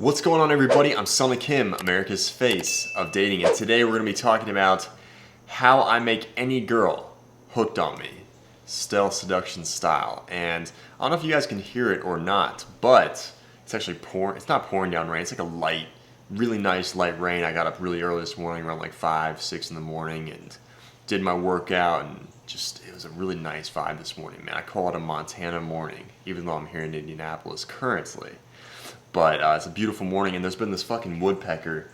What's going on, everybody? I'm Selna, America's face of dating, and today we're going to be talking about how I make any girl hooked on me, stealth seduction style. And I don't know if you guys can hear it or not, but it's actually pouring. It's not pouring down rain. It's like a light, really nice light rain. I got up really early this morning, around like 5, 6 in the morning, and did my workout, and it was a really nice vibe this morning, man. I call it a Montana morning, even though I'm here in Indianapolis currently. But it's a beautiful morning, and there's been this fucking woodpecker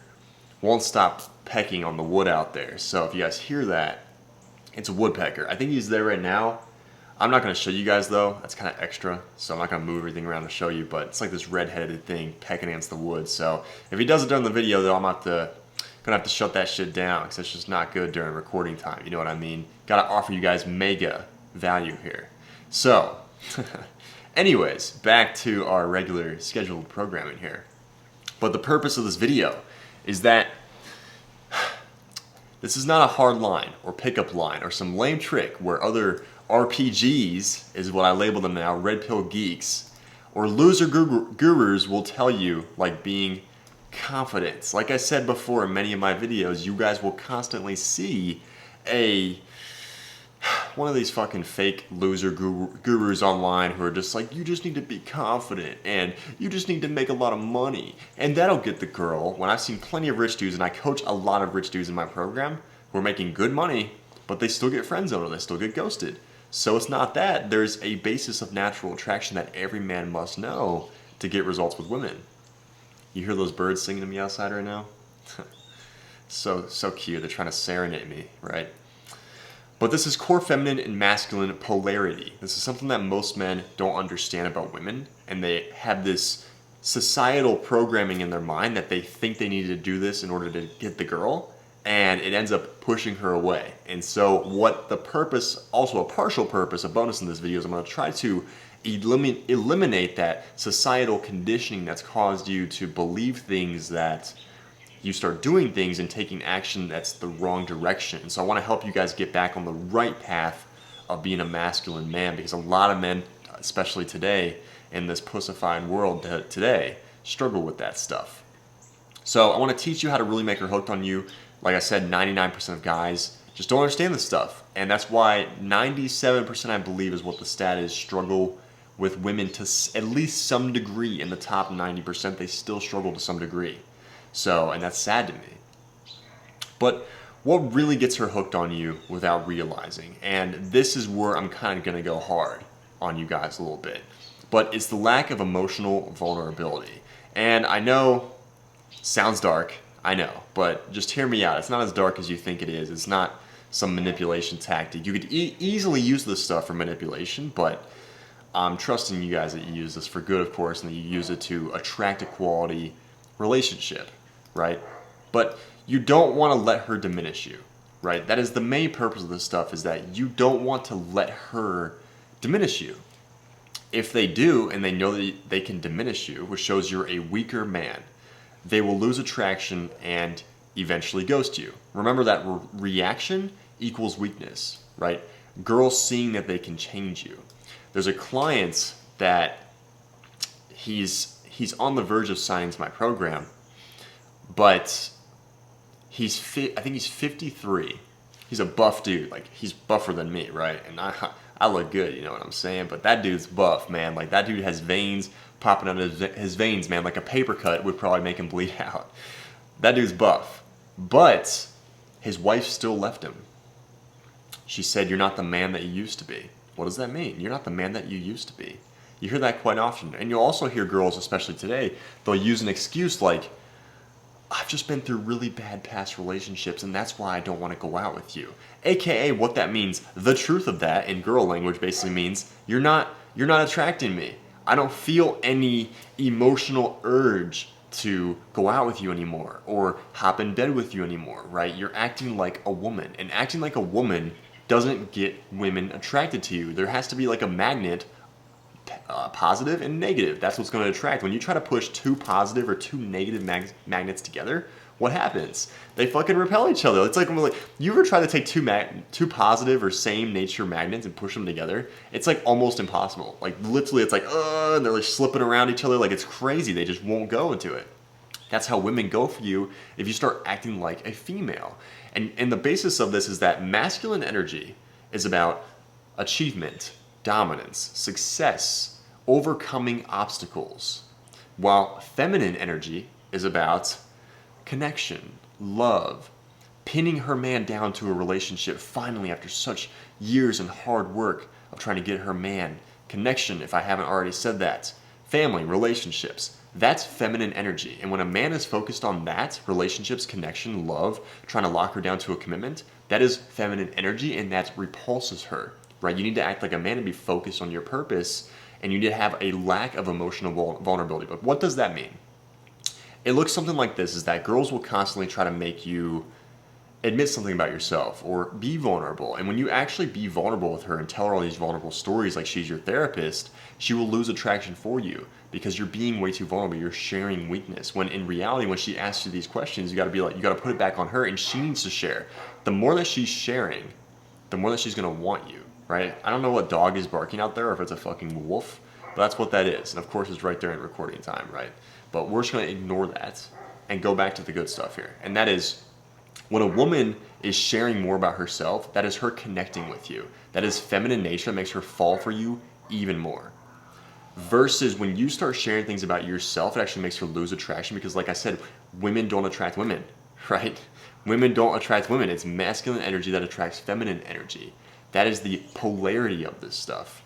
won't stop pecking on the wood out there. So if you guys hear that, it's a woodpecker. I think he's there right now. I'm not going to show you guys, though. That's kind of extra, so I'm not going to move everything around to show you. But it's like this red-headed thing pecking against the wood. So if he does it during the video, though, I'm going to have to shut that shit down, because it's just not good during recording time. You know what I mean? Got to offer you guys mega value here. So... anyways, back to our regular scheduled programming here. But the purpose of this video is that this is not a hard line or pickup line or some lame trick where other RPGs, is what I label them now, red pill geeks, or loser gurus will tell you, like being confident. Like I said before in many of my videos, you guys will constantly see one of these fucking fake loser gurus online who are just like, you just need to be confident and you just need to make a lot of money and that'll get the girl. When I've seen plenty of rich dudes, and I coach a lot of rich dudes in my program who are making good money, but they still get friend zoned or they still get ghosted. So it's not that. There's a basis of natural attraction that every man must know to get results with women. You hear those birds singing to me outside right now? So cute. They're trying to serenade me, right? But this is core feminine and masculine polarity. This is something that most men don't understand about women, and they have this societal programming in their mind that they think they need to do this in order to get the girl, and it ends up pushing her away. And so what the purpose, also a partial purpose, a bonus in this video, is I'm going to try to eliminate that societal conditioning that's caused you to believe things that you start doing things and taking action that's the wrong direction. So I want to help you guys get back on the right path of being a masculine man, because a lot of men, especially today, in this pussified world today, struggle with that stuff. So I want to teach you how to really make her hooked on you. Like I said, 99% of guys just don't understand this stuff. And that's why 97%, I believe, is what the stat is, struggle with women to at least some degree. In the top 90%, they still struggle to some degree. So, and that's sad to me. But what really gets her hooked on you without realizing, and this is where I'm kind of going to go hard on you guys a little bit, but it's the lack of emotional vulnerability. And I know, sounds dark, I know, but just hear me out. It's not as dark as you think it is. It's not some manipulation tactic. You could easily use this stuff for manipulation, but I'm trusting you guys that you use this for good, of course, and that you use it to attract a quality relationship. Right? But you don't want to let her diminish you, right? That is the main purpose of this stuff, is that you don't want to let her diminish you. If they do, and they know that they can diminish you, which shows you're a weaker man, they will lose attraction and eventually ghost you. Remember that reaction equals weakness, right? Girls seeing that they can change you. There's a client that he's on the verge of signing to my program, but I think he's 53. He's a buff dude. Like, he's buffer than me, right? And I look good, you know what I'm saying? But that dude's buff, man. Like, that dude has veins popping out of his veins, man. Like a paper cut would probably make him bleed out. That dude's buff. But his wife still left him. She said, "You're not the man that you used to be." What does that mean? You're not the man that you used to be. You hear that quite often. And you'll also hear girls, especially today, they'll use an excuse like, "I've just been through really bad past relationships, and that's why I don't want to go out with you." AKA, what that means, the truth of that in girl language basically means, you're not attracting me. I don't feel any emotional urge to go out with you anymore or hop in bed with you anymore, right? You're acting like a woman, and acting like a woman doesn't get women attracted to you. There has to be like a magnet, positive and negative. That's what's going to attract. When you try to push two positive or two negative magnets together, what happens? They fucking repel each other. It's like, you ever try to take two positive or same nature magnets and push them together? It's like almost impossible. Like literally, it's like, and they're like slipping around each other. Like it's crazy. They just won't go into it. That's how women go for you if you start acting like a female. And the basis of this is that masculine energy is about achievement, dominance, success, overcoming obstacles, while feminine energy is about connection, love, pinning her man down to a relationship finally after such years and hard work of trying to get her man. Connection, if I haven't already said that. Family, relationships. That's feminine energy. And when a man is focused on that, relationships, connection, love, trying to lock her down to a commitment, that is feminine energy, and that repulses her, right? You need to act like a man and be focused on your purpose, and you need to have a lack of emotional vulnerability. But what does that mean? It looks something like this, is that girls will constantly try to make you admit something about yourself or be vulnerable. And when you actually be vulnerable with her and tell her all these vulnerable stories like she's your therapist, she will lose attraction for you because you're being way too vulnerable. You're sharing weakness. When in reality, when she asks you these questions, you got to be like, you got to put it back on her, and she needs to share. The more that she's sharing, the more that she's going to want you, right? I don't know what dog is barking out there or if it's a fucking wolf, but that's what that is. And of course, it's right there in recording time, right? But we're just going to ignore that and go back to the good stuff here. And that is, when a woman is sharing more about herself, that is her connecting with you. That is feminine nature that makes her fall for you even more. Versus when you start sharing things about yourself, it actually makes her lose attraction because, like I said, women don't attract women, right? Women don't attract women. It's masculine energy that attracts feminine energy. That is the polarity of this stuff.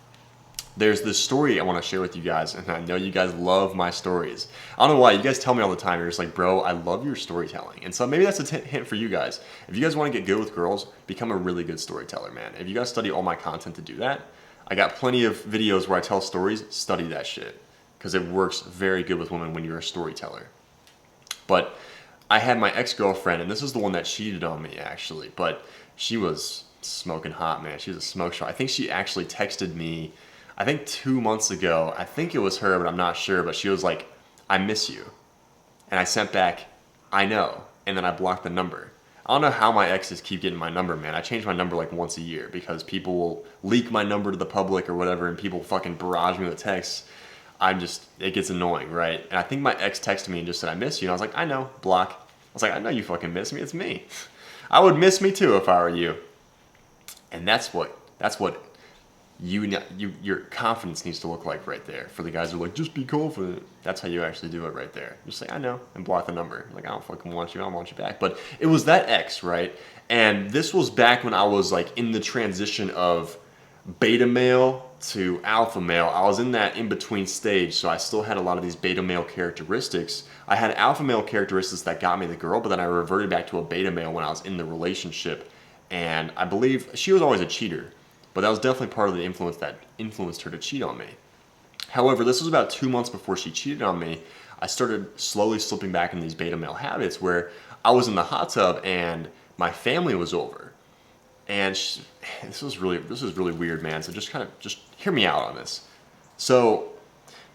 There's this story I want to share with you guys, and I know you guys love my stories. I don't know why. You guys tell me all the time. You're just like, bro, I love your storytelling. And so maybe that's a hint for you guys. If you guys want to get good with girls, become a really good storyteller, man. If you guys study all my content to do that, I got plenty of videos where I tell stories. Study that shit because it works very good with women when you're a storyteller. But I had my ex-girlfriend, and this is the one that cheated on me, actually. But she was smoking hot, man. She was a smoke show. I think she actually texted me, I think 2 months ago. I think it was her, but I'm not sure. But she was like, I miss you. And I sent back, I know. And then I blocked the number. I don't know how my exes keep getting my number, man. I change my number like once a year because people will leak my number to the public or whatever, and people fucking barrage me with texts. It gets annoying, right? And I think my ex texted me and just said, I miss you. And I was like, I know, block. I was like, I know you fucking miss me. It's me. I would miss me too if I were you. And that's what your confidence needs to look like right there. For the guys who are like, just be confident. That's how you actually do it right there. Just say, I know, and block the number. Like, I don't fucking want you. I don't want you back. But it was that ex, right? And this was back when I was like in the transition of beta male to alpha male. I was in that in-between stage, so I still had a lot of these beta male characteristics. I had alpha male characteristics that got me the girl, but then I reverted back to a beta male when I was in the relationship. And I believe she was always a cheater, but that was definitely part of the influence that influenced her to cheat on me. However, this was about 2 months before she cheated on me. I started slowly slipping back in these beta male habits where I was in the hot tub and my family was over. And this is really weird, man. So just hear me out on this. So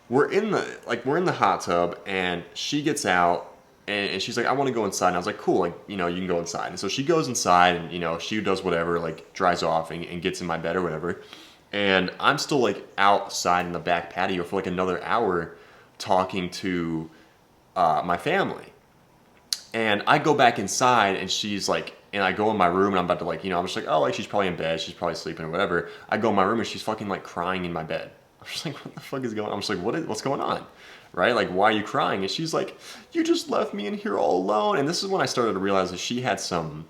we're in the hot tub and she gets out and she's like, I want to go inside. And I was like, cool, like, you can go inside. And so she goes inside and, she does whatever, like dries off and gets in my bed or whatever. And I'm still like outside in the back patio for like another hour talking to my family. And I go back inside and she's like, and I go in my room and I'm about to like, I'm just like, oh, like she's probably in bed. She's probably sleeping or whatever. I go in my room and she's fucking like crying in my bed. I'm just like, what the fuck is going on? I'm just like, what's going on? Right? Like, why are you crying? And she's like, you just left me in here all alone. And this is when I started to realize that she had some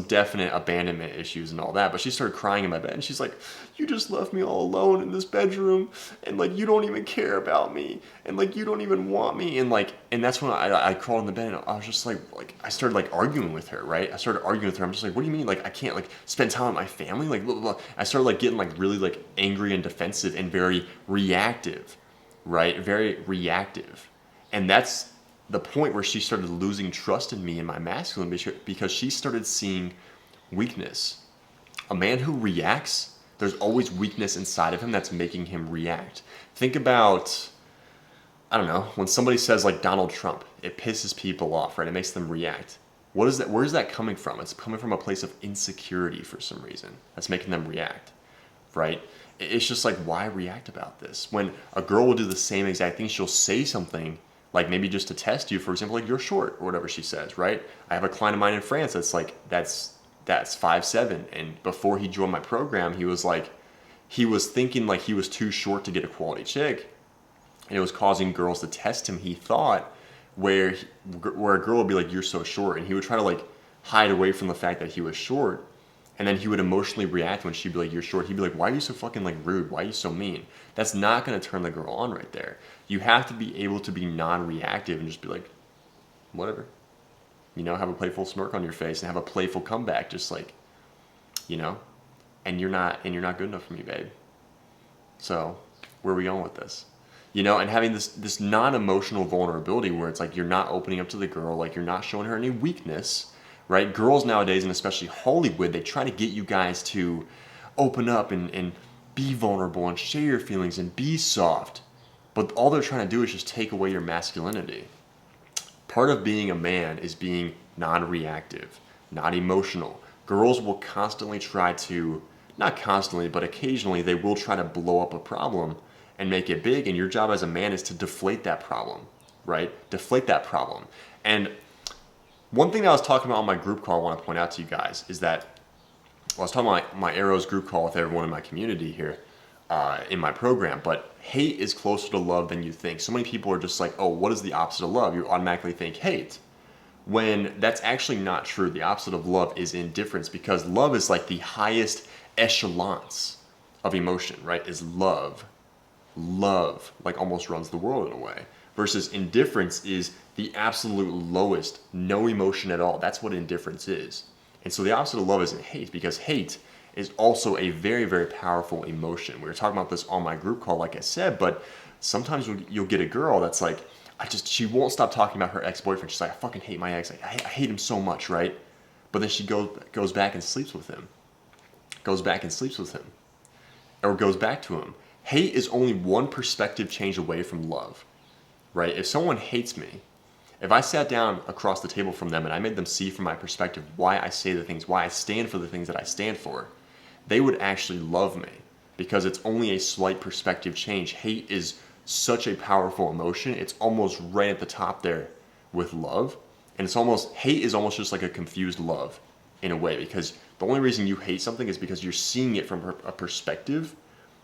definite abandonment issues and all that. But she started crying in my bed and she's like, you just left me all alone in this bedroom. And like, you don't even care about me. And like, you don't even want me. And like, and that's when I crawled in the bed and I was just like, I started like arguing with her, right? I started arguing with her. I'm just like, what do you mean? Like, I can't like spend time with my family? Like, blah, blah, blah. I started like getting like really like angry and defensive and very reactive, right? Very reactive. And that's the point where she started losing trust in me and my masculine because she started seeing weakness. A man who reacts, there's always weakness inside of him that's making him react. Think about, I don't know, when somebody says like Donald Trump, it pisses people off, right? It makes them react. What is that? Where is that coming from? It's coming from a place of insecurity for some reason that's making them react, right? It's just like, why react about this? When a girl will do the same exact thing, she'll say something Like maybe just to test you, for example, like you're short or whatever she says, right? I have a client of mine in France that's like, that's 5'7", and before he joined my program, he was like, he was thinking like he was too short to get a quality chick, and it was causing girls to test him. He thought where a girl would be like, you're so short, and he would try to like hide away from the fact that he was short, and then he would emotionally react when she'd be like, you're short. He'd be like, why are you so fucking like rude? Why are you so mean? That's not going to turn the girl on right there. You have to be able to be non-reactive and just be like, whatever. You know, have a playful smirk on your face and have a playful comeback, just like, you know, and you're not good enough for me, babe. So where are we going with this? You know, and having this non-emotional vulnerability where it's like you're not opening up to the girl, like you're not showing her any weakness, right? Girls nowadays, and especially Hollywood, they try to get you guys to open up and be vulnerable and share your feelings and be soft. But all they're trying to do is just take away your masculinity. Part of being a man is being non-reactive, not emotional. Girls will constantly try to, not constantly, but occasionally they will try to blow up a problem and make it big, and your job as a man is to deflate that problem, right? Deflate that problem. And one thing that I was talking about on my group call I want to point out to you guys is that, well, I was talking about my Arrows group call with everyone in my community here in my program, but hate is closer to love than you think. So many people are just like, oh, what is the opposite of love? You automatically think hate, when that's actually not true. The opposite of love is indifference, because love is like the highest echelons of emotion, right? Is love. Love like almost runs the world in a way, versus indifference is the absolute lowest, no emotion at all. That's what indifference is. And so the opposite of love isn't hate, because hate is also a very, very powerful emotion. We were talking about this on my group call, like I said, but sometimes you'll get a girl that's like, she won't stop talking about her ex-boyfriend. She's like, I fucking hate my ex. I hate him so much, right? But then she goes back and sleeps with him. Goes back and sleeps with him. Or goes back to him. Hate is only one perspective change away from love, right? If someone hates me, if I sat down across the table from them and I made them see from my perspective why I say the things, why I stand for the things that I stand for, they would actually love me, because it's only a slight perspective change. Hate is such a powerful emotion. It's almost right at the top there with love. And hate is almost just like a confused love in a way, because the only reason you hate something is because you're seeing it from a perspective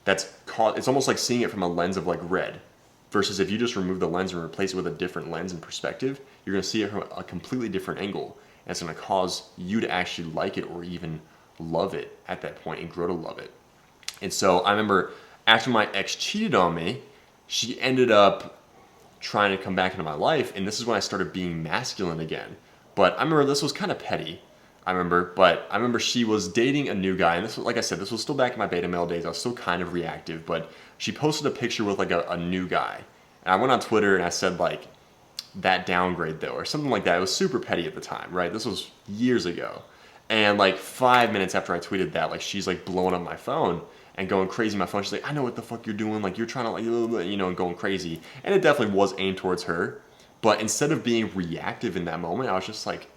it's almost like seeing it from a lens of like red, versus if you just remove the lens and replace it with a different lens and perspective, you're going to see it from a completely different angle, and it's going to cause you to actually like it or even love it at that point and grow to love it. And so I remember after my ex cheated on me, she ended up trying to come back into my life, and this is when I started being masculine again. But I remember this was kind of petty. I remember she was dating a new guy, and this was, like I said, this was still back in my beta male days. I was still kind of reactive, but she posted a picture with like a new guy. And I went on Twitter and I said like, that downgrade though, or something like that. It was super petty at the time, right? This was years ago. And like 5 minutes after I tweeted that, like she's like blowing up my phone and going crazy on my phone. She's like, I know what the fuck you're doing. Like you're trying to like, you know, and going crazy. And it definitely was aimed towards her. But instead of being reactive in that moment, I was just like,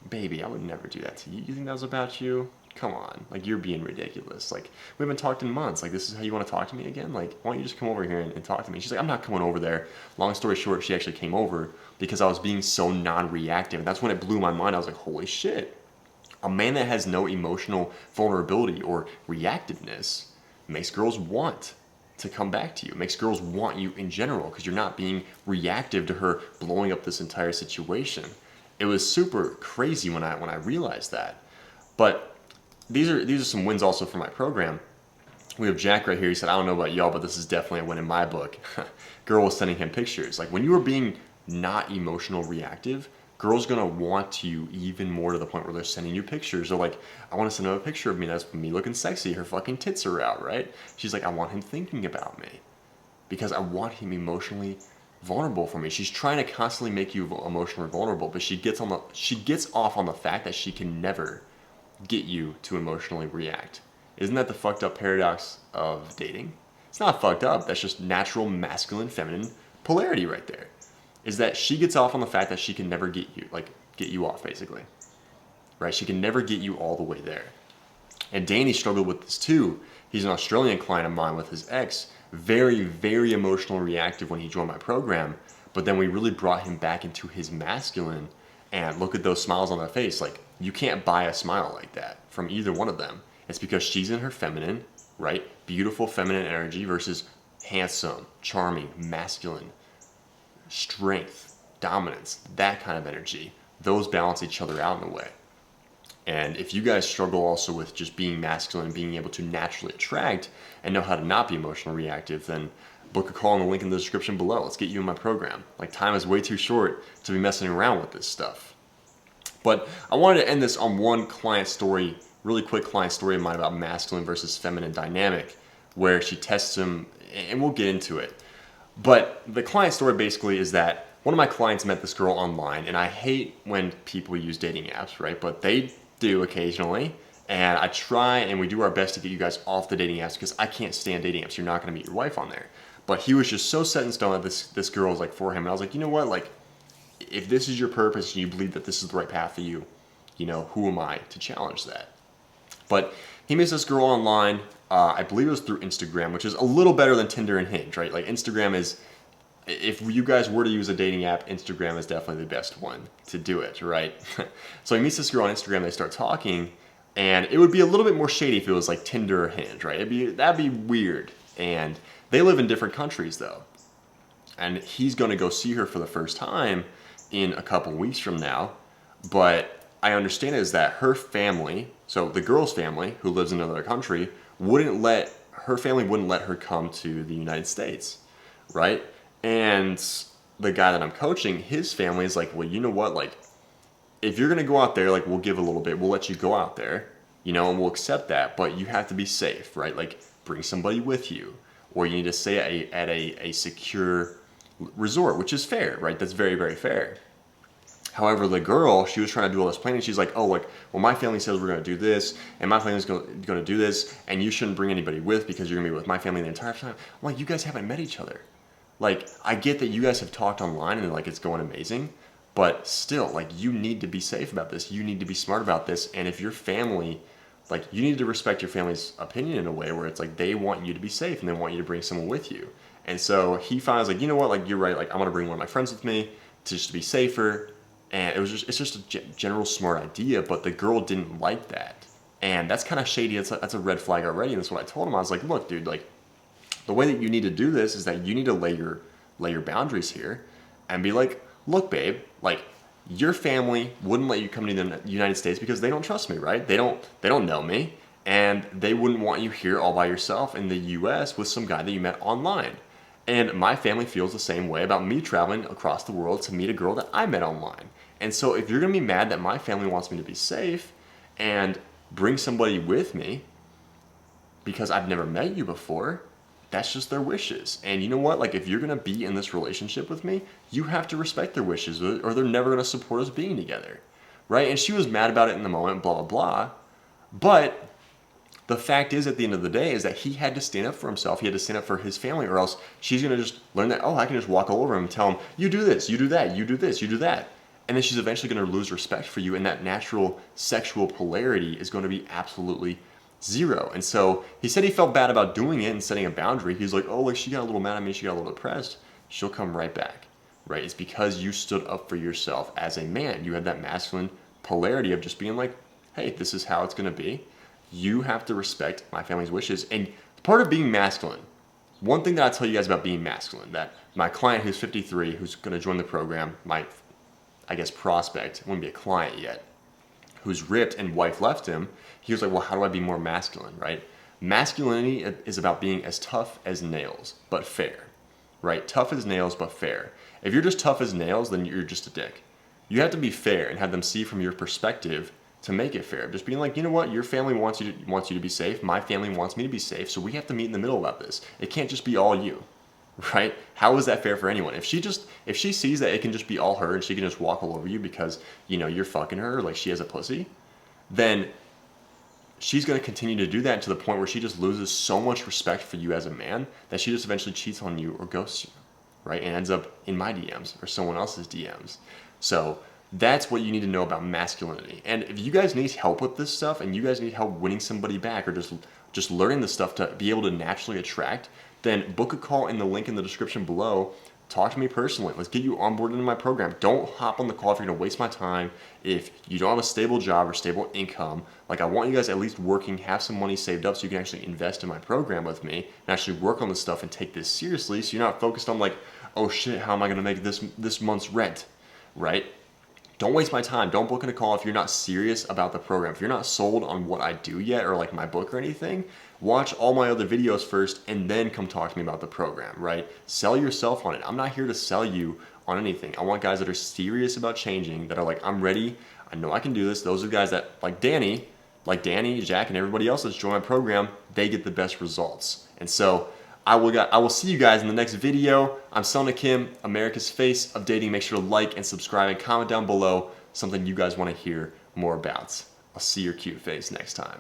baby, I would never do that to you. You think that was about you? Come on. Like, you're being ridiculous. Like, we haven't talked in months. Like, this is how you want to talk to me again? Like, why don't you just come over here and talk to me? She's like, I'm not coming over there. Long story short, she actually came over because I was being so non-reactive. And that's when it blew my mind. I was like, holy shit. A man that has no emotional vulnerability or reactiveness makes girls want to come back to you. It makes girls want you in general, because you're not being reactive to her blowing up this entire situation. It was super crazy when I realized that. But these are some wins also for my program. We have Jack right here. He said, I don't know about y'all, but this is definitely a win in my book. Girl was sending him pictures. Like when you are being not emotional reactive, girls gonna want you even more, to the point where they're sending you pictures. They're like, I want to send him a picture of me. That's me looking sexy. Her fucking tits are out, right? She's like, I want him thinking about me because I want him emotionally vulnerable for me. She's trying to constantly make you emotionally vulnerable, but she gets off on the fact that she can never get you to emotionally react. Isn't that the fucked up paradox of dating? It's not fucked up. That's just natural masculine feminine polarity right there. Is that she gets off on the fact that she can never get you off, basically. Right? She can never get you all the way there. And Danny struggled with this too. He's an Australian client of mine with his ex. Very, very emotional reactive when he joined my program. but then we really brought him back into his masculine. And look at those smiles on their face. Like, you can't buy a smile like that from either one of them. It's because she's in her feminine, right? Beautiful feminine energy versus handsome, charming, masculine, strength, dominance, that kind of energy. Those balance each other out in a way. And if you guys struggle also with just being masculine and being able to naturally attract and know how to not be emotionally reactive, then book a call on the link in the description below. Let's get you in my program. Like, time is way too short to be messing around with this stuff. But I wanted to end this on one client story, really quick client story of mine about masculine versus feminine dynamic, where she tests him, and we'll get into it. But the client story basically is that one of my clients met this girl online, and I hate when people use dating apps, right? But they do occasionally, and I try and we do our best to get you guys off the dating apps because I can't stand dating apps. You're not going to meet your wife on there. But he was just so set in stone that this girl was like for him, and I was like, you know what, like, if this is your purpose and you believe that this is the right path for you, you know, who am I to challenge that? But he meets this girl online. I believe it was through Instagram, which is a little better than Tinder and Hinge, right? Like, Instagram is, if you guys were to use a dating app, Instagram is definitely the best one to do it, right? So he meets this girl on Instagram, they start talking, and it would be a little bit more shady if it was like Tinder or Hinge, right? That'd be weird. And they live in different countries though. And he's gonna go see her for the first time in a couple weeks from now. But I understand is that her family, so the girl's family who lives in another country, wouldn't let her come to the United States, right? And the guy that I'm coaching, his family is like, well, you know what, like, if you're going to go out there, like, we'll give a little bit, we'll let you go out there, you know, and we'll accept that, but you have to be safe, right? Like, bring somebody with you, or you need to stay at a secure resort, which is fair, right? That's very, very fair. However, the girl, she was trying to do all this planning. She's like, oh, like, well, my family says we're going to do this, and my family's going to do this, and you shouldn't bring anybody with because you're going to be with my family the entire time. I'm like, you guys haven't met each other. Like, I get that you guys have talked online and, like, it's going amazing, but still, like, you need to be safe about this. You need to be smart about this, and if your family, like, you need to respect your family's opinion in a way where it's like they want you to be safe and they want you to bring someone with you. And so he finds, like, you know what, like, you're right, like, I'm going to bring one of my friends with me to be safer. And it's just a general smart idea, but the girl didn't like that. And that's kind of shady. That's a red flag already. And that's what I told him. I was like, look, dude, like, the way that you need to do this is that you need to lay your boundaries here and be like, look, babe, like, your family wouldn't let you come to the United States because they don't trust me, right? They don't know me, and they wouldn't want you here all by yourself in the US with some guy that you met online. And my family feels the same way about me traveling across the world to meet a girl that I met online. And so if you're going to be mad that my family wants me to be safe and bring somebody with me because I've never met you before, that's just their wishes. And you know what? Like, if you're going to be in this relationship with me, you have to respect their wishes or they're never going to support us being together, right? And she was mad about it in the moment, blah, blah, blah. But the fact is, at the end of the day, is that he had to stand up for himself. He had to stand up for his family, or else she's going to just learn that, oh, I can just walk all over him and tell him, you do this, you do that, you do this, you do that. And then she's eventually going to lose respect for you, and that natural sexual polarity is going to be absolutely zero. And so he said he felt bad about doing it and setting a boundary. He's like, oh, like, she got a little mad at me, she got a little depressed. She'll come right back, right? It's because you stood up for yourself as a man. You had that masculine polarity of just being like, hey, this is how it's going to be. You have to respect my family's wishes. And part of being masculine, one thing that I tell you guys about being masculine, that my client who's 53, who's going to join the program, my, I guess, prospect, wouldn't be a client yet, who's ripped and wife left him, he was like, well, how do I be more masculine, right? Masculinity is about being as tough as nails, but fair, right? Tough as nails, but fair. If you're just tough as nails, then you're just a dick. You have to be fair and have them see from your perspective to make it fair. Just being like, you know what, your family wants you to be safe, my family wants me to be safe, so we have to meet in the middle about this. It can't just be all you, right? How is that fair for anyone? If she sees that it can just be all her and she can just walk all over you because, you know, you're fucking her, like she has a pussy, then she's going to continue to do that to the point where she just loses so much respect for you as a man that she just eventually cheats on you or ghosts you, right? And ends up in my DMs or someone else's DMs. So that's what you need to know about masculinity. And if you guys need help with this stuff and you guys need help winning somebody back or just learning the stuff to be able to naturally attract, then book a call in the link in the description below. talk to me personally. Let's get you onboarded into my program. Don't hop on the call if you're gonna waste my time. If you don't have a stable job or stable income, like I want you guys at least working, have some money saved up so you can actually invest in my program with me and actually work on this stuff and take this seriously so you're not focused on like, oh shit, how am I gonna make this month's rent, right? Don't waste my time. Don't book in a call if you're not serious about the program. If you're not sold on what I do yet or like my book or anything, watch all my other videos first and then come talk to me about the program, right? Sell yourself on it. I'm not here to sell you on anything. I want guys that are serious about changing, that are like, I'm ready. I know I can do this. Those are guys that, like Danny, Jack, and everybody else that's joined my program, they get the best results. And so I will see you guys in the next video. I'm Selna Kim, America's Face of Dating. Make sure to like and subscribe and comment down below something you guys want to hear more about. I'll see your cute face next time.